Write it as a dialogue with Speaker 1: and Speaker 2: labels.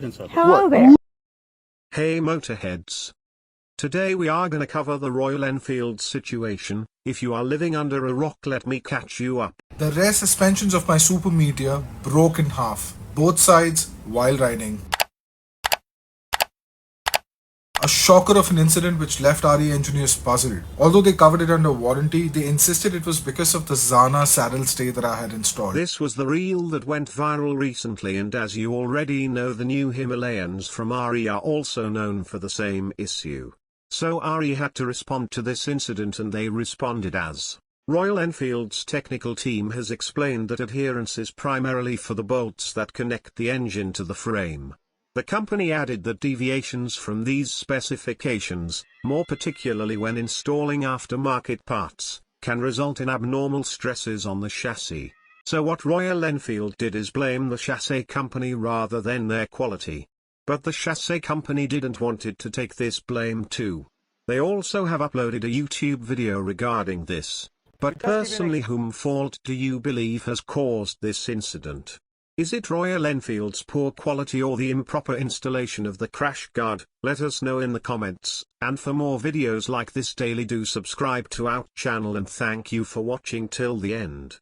Speaker 1: Hello there.
Speaker 2: Hey motorheads. Today we are gonna cover the Royal Enfield situation. If you are living under a rock, let me catch you up.
Speaker 3: The rear suspensions of my Super Meteor broke in half, both sides while riding. A shocker of an incident which left RE engineers puzzled. Although they covered it under warranty, they insisted it was because of the Zana saddle stay that I had installed.
Speaker 2: This was the reel that went viral recently, and as you already know, the new Himalayans from RE are also known for the same issue. So RE had to respond to this incident, and they responded as: Royal Enfield's technical team has explained that adherence is primarily for the bolts that connect the engine to the frame. The company added that deviations from these specifications, more particularly when installing aftermarket parts, can result in abnormal stresses on the chassis. So what Royal Enfield did is blame the chassis company rather than their quality. But the chassis company didn't want it to take this blame too. They also have uploaded a YouTube video regarding this. But personally, whom fault do you believe has caused this incident? Is it Royal Enfield's poor quality or the improper installation of the crash guard? Let us know in the comments, and for more videos like this daily, do subscribe to our channel, and thank you for watching till the end.